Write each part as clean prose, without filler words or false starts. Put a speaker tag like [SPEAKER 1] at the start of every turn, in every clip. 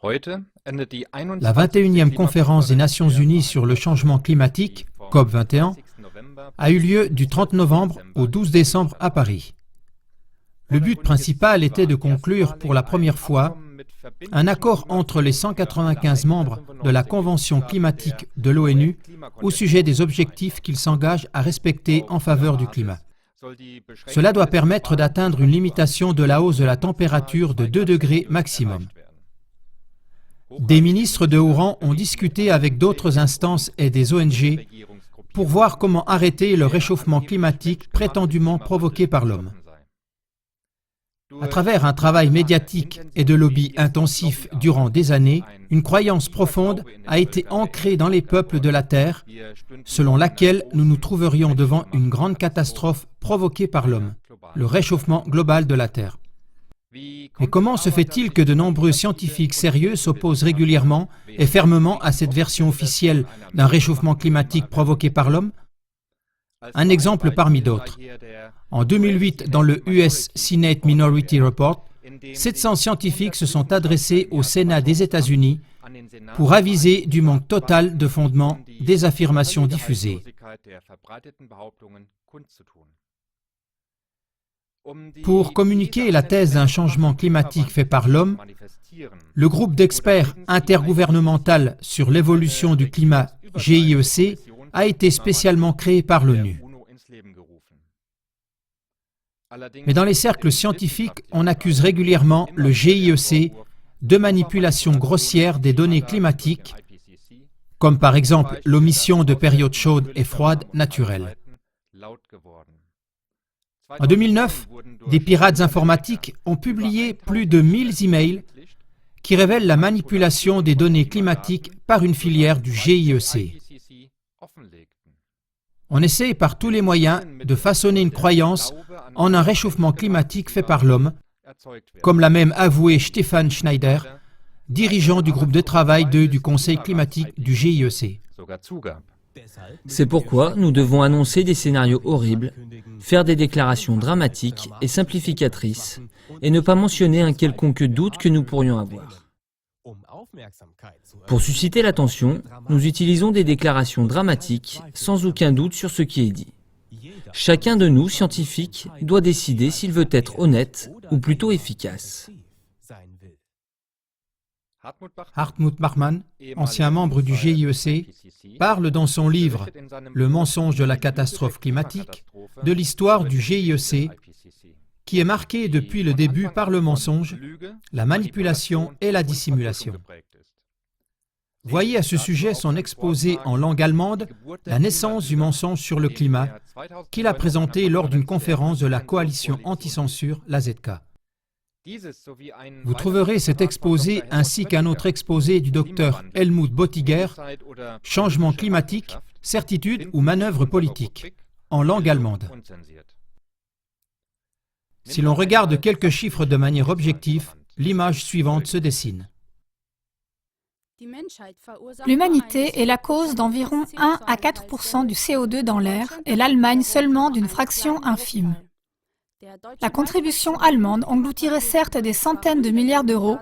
[SPEAKER 1] La 21e conférence des Nations Unies sur le changement climatique, COP21, a eu lieu du 30 novembre au 12 décembre à Paris. Le but principal était de conclure pour la première fois un accord entre les 195 membres de la Convention climatique de l'ONU au sujet des objectifs qu'ils s'engagent à respecter en faveur du climat. Cela doit permettre d'atteindre une limitation de la hausse de la température de 2 degrés maximum. Des ministres de haut rang ont discuté avec d'autres instances et des ONG pour voir comment arrêter le réchauffement climatique prétendument provoqué par l'homme. À travers un travail médiatique et de lobby intensif durant des années, une croyance profonde a été ancrée dans les peuples de la Terre, selon laquelle nous nous trouverions devant une grande catastrophe provoquée par l'homme, le réchauffement global de la Terre. Mais comment se fait-il que de nombreux scientifiques sérieux s'opposent régulièrement et fermement à cette version officielle d'un réchauffement climatique provoqué par l'homme? Un exemple parmi d'autres. En 2008, dans le US Senate Minority Report, 700 scientifiques se sont adressés au Sénat des États-Unis pour aviser du manque total de fondement des affirmations diffusées. Pour communiquer la thèse d'un changement climatique fait par l'homme, le groupe d'experts intergouvernemental sur l'évolution du climat, GIEC, a été spécialement créé par l'ONU. Mais dans les cercles scientifiques, on accuse régulièrement le GIEC de manipulation grossière des données climatiques, comme par exemple l'omission de périodes chaudes et froides naturelles. En 2009, des pirates informatiques ont publié plus de 1000 emails qui révèlent la manipulation des données climatiques par une filière du GIEC. On essaie par tous les moyens de façonner une croyance en un réchauffement climatique fait par l'homme, comme l'a même avoué Stefan Schneider, dirigeant du groupe de travail du Conseil climatique du GIEC.
[SPEAKER 2] C'est pourquoi nous devons annoncer des scénarios horribles, faire des déclarations dramatiques et simplificatrices, et ne pas mentionner un quelconque doute que nous pourrions avoir. Pour susciter l'attention, nous utilisons des déclarations dramatiques sans aucun doute sur ce qui est dit. Chacun de nous, scientifiques, doit décider s'il veut être honnête ou plutôt efficace.
[SPEAKER 1] Hartmut Bachmann, ancien membre du GIEC, parle dans son livre « Le mensonge de la catastrophe climatique » de l'histoire du GIEC, qui est marquée depuis le début par le mensonge, la manipulation et la dissimulation. Voyez à ce sujet son exposé en langue allemande « La naissance du mensonge sur le climat » qu'il a présenté lors d'une conférence de la coalition anti-censure, la ZK. Vous trouverez cet exposé ainsi qu'un autre exposé du docteur Helmut Bottiger, « Changement climatique, certitude ou manœuvre politique » en langue allemande. Si l'on regarde quelques chiffres de manière objective, l'image suivante se dessine.
[SPEAKER 3] L'humanité est la cause d'environ 1 à 4% du CO2 dans l'air et l'Allemagne seulement d'une fraction infime. La contribution allemande engloutirait certes des centaines de milliards d'euros,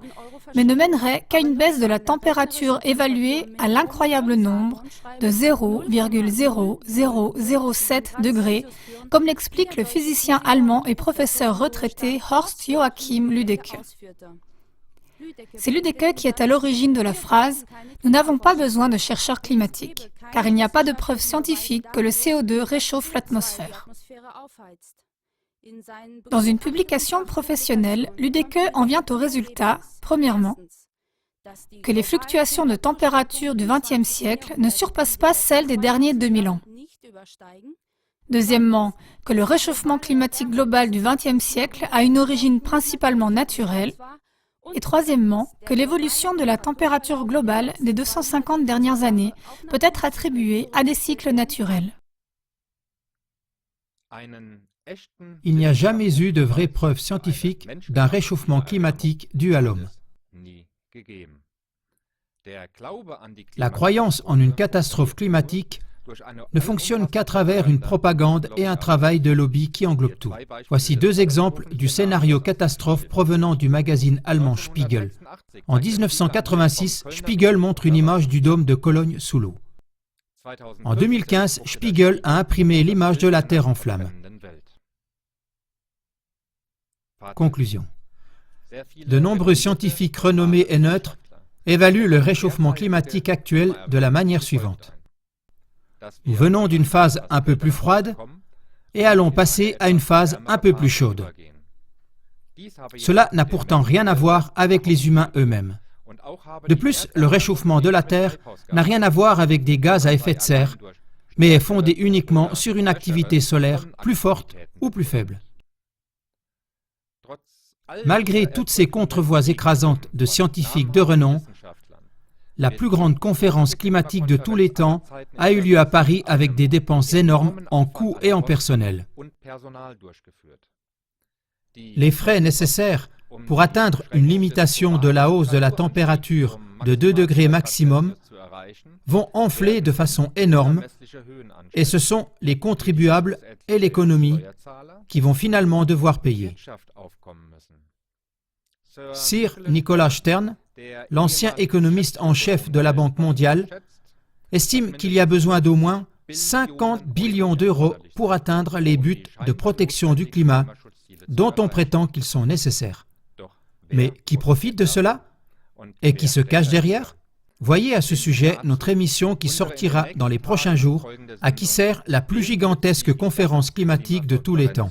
[SPEAKER 3] mais ne mènerait qu'à une baisse de la température évaluée à l'incroyable nombre de 0,0007 degrés, comme l'explique le physicien allemand et professeur retraité Horst Joachim Lüdecke. C'est Lüdecke qui est à l'origine de la phrase « Nous n'avons pas besoin de chercheurs climatiques, car il n'y a pas de preuve scientifique que le CO2 réchauffe l'atmosphère ». Dans une publication professionnelle, Lüdecke en vient au résultat, premièrement, que les fluctuations de température du XXe siècle ne surpassent pas celles des derniers 2000 ans. Deuxièmement, que le réchauffement climatique global du XXe siècle a une origine principalement naturelle. Et troisièmement, que l'évolution de la température globale des 250 dernières années peut être attribuée à des cycles naturels.
[SPEAKER 1] Il n'y a jamais eu de vraies preuves scientifiques d'un réchauffement climatique dû à l'homme. La croyance en une catastrophe climatique ne fonctionne qu'à travers une propagande et un travail de lobby qui englobe tout. Voici deux exemples du scénario catastrophe provenant du magazine allemand Spiegel. En 1986, Spiegel montre une image du dôme de Cologne sous l'eau. En 2015, Spiegel a imprimé l'image de la Terre en flammes. Conclusion. De nombreux scientifiques renommés et neutres évaluent le réchauffement climatique actuel de la manière suivante. Nous venons d'une phase un peu plus froide et allons passer à une phase un peu plus chaude. Cela n'a pourtant rien à voir avec les humains eux-mêmes. De plus, le réchauffement de la Terre n'a rien à voir avec des gaz à effet de serre, mais est fondé uniquement sur une activité solaire plus forte ou plus faible. Malgré toutes ces contrevoix écrasantes de scientifiques de renom, la plus grande conférence climatique de tous les temps a eu lieu à Paris avec des dépenses énormes en coûts et en personnel. Les frais nécessaires pour atteindre une limitation de la hausse de la température de 2 degrés maximum vont enfler de façon énorme et ce sont les contribuables et l'économie qui vont finalement devoir payer. Sir Nicholas Stern, l'ancien économiste en chef de la Banque mondiale, estime qu'il y a besoin d'au moins 50 billions d'euros pour atteindre les buts de protection du climat dont on prétend qu'ils sont nécessaires. Mais qui profite de cela? Et qui se cache derrière? Voyez à ce sujet notre émission qui sortira dans les prochains jours, à qui sert la plus gigantesque conférence climatique de tous les temps.